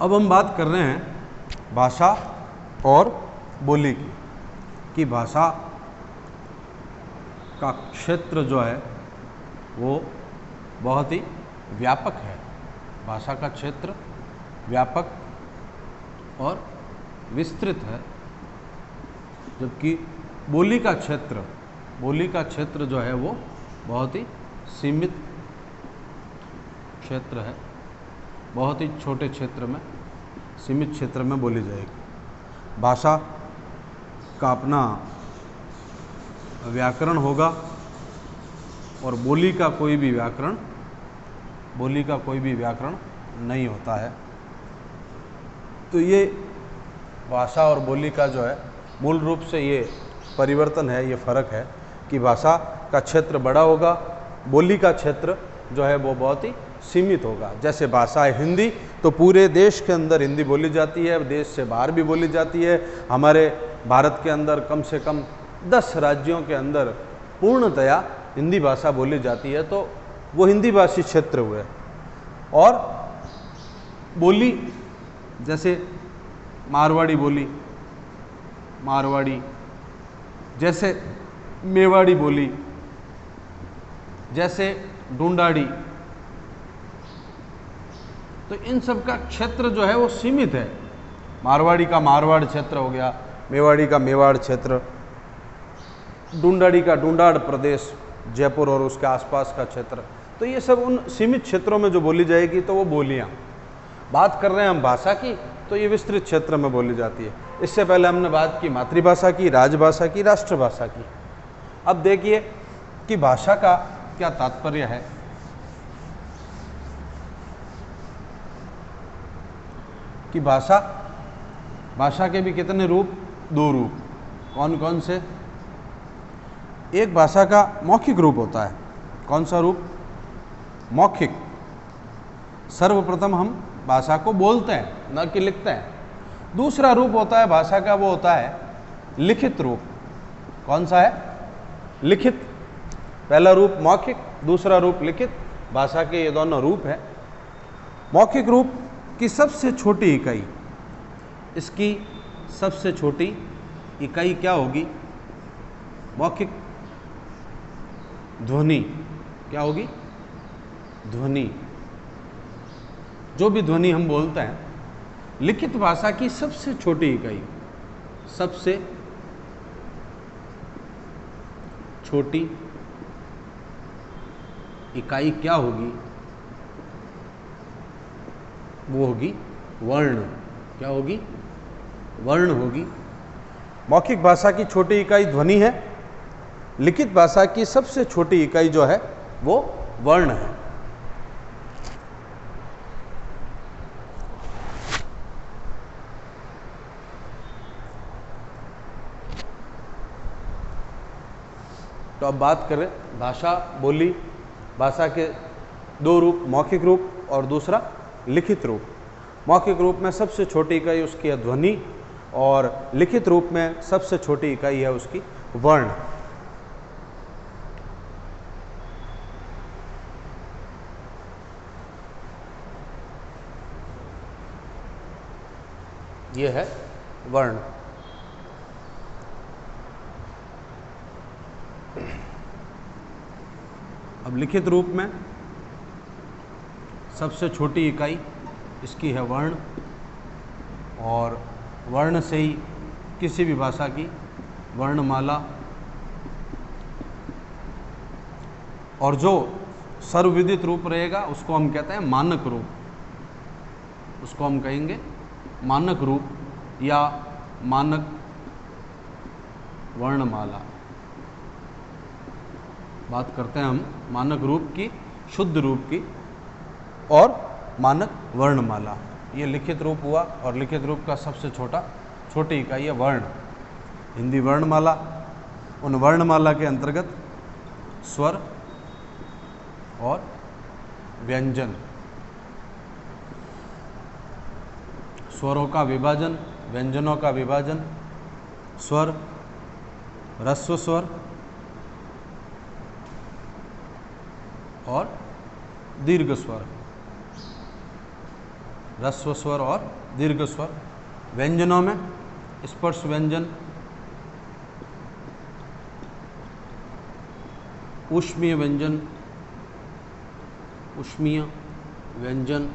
अब हम बात कर रहे हैं भाषा और बोली की, कि भाषा का क्षेत्र जो है वो बहुत ही व्यापक है। भाषा का क्षेत्र व्यापक और विस्तृत है, जबकि बोली का क्षेत्र जो है वो बहुत ही सीमित क्षेत्र है, बहुत ही छोटे क्षेत्र में, सीमित क्षेत्र में बोली जाएगी। भाषा का अपना व्याकरण होगा और बोली का कोई भी व्याकरण नहीं होता है। तो ये भाषा और बोली का जो है मूल रूप से ये परिवर्तन है, ये फर्क है कि भाषा का क्षेत्र बड़ा होगा, बोली का क्षेत्र जो है वो बहुत ही सीमित होगा। जैसे भाषा है हिंदी, तो पूरे देश के अंदर हिंदी बोली जाती है, देश से बाहर भी बोली जाती है। हमारे भारत के अंदर कम से कम 10 राज्यों के अंदर पूर्णतया हिंदी भाषा बोली जाती है, तो वो हिंदी भाषी क्षेत्र हुए। और बोली जैसे मारवाड़ी बोली, जैसे मेवाड़ी बोली, जैसे ढूंढाड़ी, तो इन सब का क्षेत्र जो है वो सीमित है। मारवाड़ी का मारवाड़ क्षेत्र हो गया, मेवाड़ी का मेवाड़ क्षेत्र, ढूंढाड़ी का ढूंढाड़ प्रदेश, जयपुर और उसके आसपास का क्षेत्र। तो ये सब उन सीमित क्षेत्रों में जो बोली जाएगी तो वो बोलियां। बात कर रहे हैं हम भाषा की, तो ये विस्तृत क्षेत्र में बोली जाती है। इससे पहले हमने बात की मातृभाषा की, राजभाषा की, राष्ट्रभाषा की। अब देखिए कि भाषा का क्या तात्पर्य है। कि भाषा के भी कितने रूप? 2 रूप। कौन कौन से? एक भाषा का मौखिक रूप होता है। कौन सा रूप? मौखिक। सर्वप्रथम हम भाषा को बोलते हैं, न कि लिखते हैं। दूसरा रूप होता है भाषा का, वो होता है लिखित रूप। कौन सा है? लिखित। पहला रूप मौखिक, दूसरा रूप लिखित। भाषा के ये दोनों रूप हैं। मौखिक रूप की सबसे छोटी इकाई, इसकी सबसे छोटी इकाई क्या होगी? मौखिक ध्वनि। क्या होगी? ध्वनि। जो भी ध्वनि हम बोलते हैं। लिखित भाषा की सबसे छोटी इकाई, सबसे छोटी इकाई क्या होगी? वो होगी वर्ण। क्या होगी? वर्ण होगी। मौखिक भाषा की छोटी इकाई ध्वनि है। लिखित भाषा की सबसे छोटी इकाई जो है वो वर्ण है। तो अब बात करें भाषा, बोली। भाषा के 2 रूप, मौखिक रूप और दूसरा लिखित रूप। मौखिक रूप में सबसे छोटी इकाई उसकी है ध्वनि, और लिखित रूप में सबसे छोटी इकाई है उसकी वर्ण। ये है वर्ण। अब लिखित रूप में सबसे छोटी इकाई इसकी है वर्ण, और वर्ण से ही किसी भी भाषा की वर्णमाला, और जो सर्वविदित रूप रहेगा उसको हम कहते हैं मानक रूप। उसको हम कहेंगे मानक रूप या मानक वर्णमाला। बात करते हैं हम मानक रूप की, शुद्ध रूप की, और मानक वर्णमाला। ये लिखित रूप हुआ, और लिखित रूप का सबसे छोटी इकाई है वर्ण। हिंदी वर्णमाला, उन वर्णमाला के अंतर्गत स्वर और व्यंजन, स्वरों का विभाजन, व्यंजनों का विभाजन, स्वर, ह्रस्व स्वर और दीर्घ स्वर। ह्रस्व स्वर और दीर्घ स्वर। व्यंजनों में स्पर्श व्यंजन, ऊष्मीय व्यंजन, ऊष्मीय व्यंजन,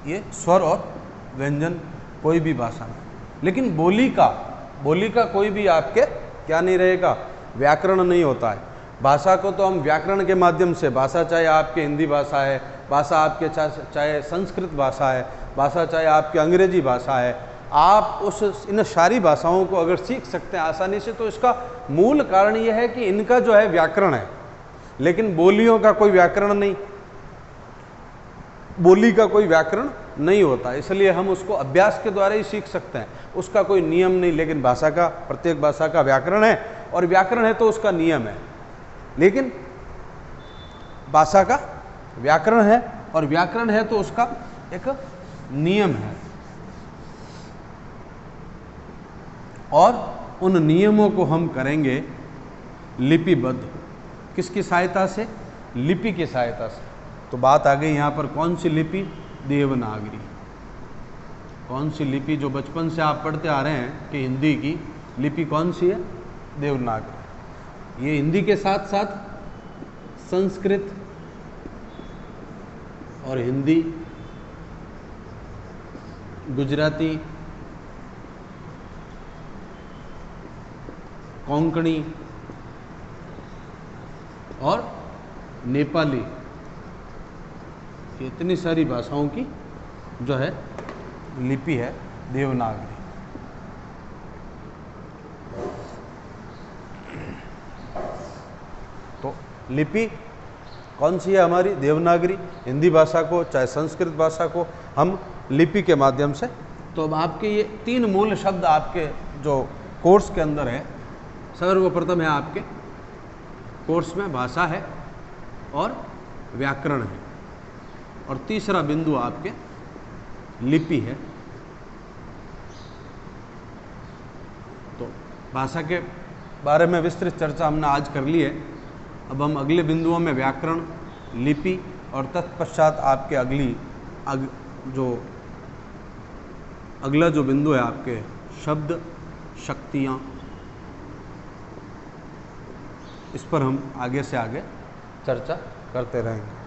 ये स्वर और व्यंजन कोई भी भाषा में। लेकिन बोली का कोई भी आपके क्या नहीं रहेगा, व्याकरण नहीं होता है। भाषा को तो हम व्याकरण के माध्यम से, भाषा चाहे आपके हिंदी भाषा है, भाषा आपके चाहे संस्कृत भाषा है, भाषा चाहे आपकी अंग्रेजी भाषा है, आप इन सारी भाषाओं को अगर सीख सकते हैं आसानी से, तो इसका मूल कारण यह है कि इनका जो है व्याकरण है। लेकिन बोलियों का कोई व्याकरण नहीं, बोली का कोई व्याकरण नहीं होता, इसलिए हम उसको अभ्यास के द्वारा ही सीख सकते हैं, उसका कोई नियम नहीं। लेकिन भाषा का, प्रत्येक भाषा का व्याकरण है, और व्याकरण है तो उसका नियम है। लेकिन भाषा का व्याकरण है, और व्याकरण है तो उसका एक नियम है, और उन नियमों को हम करेंगे लिपिबद्ध। किसकी सहायता से? लिपि की सहायता से। तो बात आ गई यहाँ पर कौन सी लिपि? देवनागरी। कौन सी लिपि? जो बचपन से आप पढ़ते आ रहे हैं कि हिंदी की लिपि कौन सी है? देवनागरी। ये हिंदी के साथ साथ संस्कृत और हिंदी, गुजराती, कोंकणी और नेपाली, इतनी सारी भाषाओं की जो है लिपि है देवनागरी। तो लिपि कौन सी है हमारी? देवनागरी। हिंदी भाषा को चाहे संस्कृत भाषा को हम लिपि के माध्यम से। तो अब आपके ये 3 मूल शब्द आपके जो कोर्स के अंदर है, सर्वप्रथम है आपके कोर्स में भाषा है और व्याकरण है, और तीसरा बिंदु आपके लिपि है। तो भाषा के बारे में विस्तृत चर्चा हमने आज कर ली है। अब हम अगले बिंदुओं में व्याकरण, लिपि और तत्पश्चात आपके अगला जो बिंदु है आपके शब्द शक्तियाँ, इस पर हम आगे से आगे चर्चा करते रहेंगे।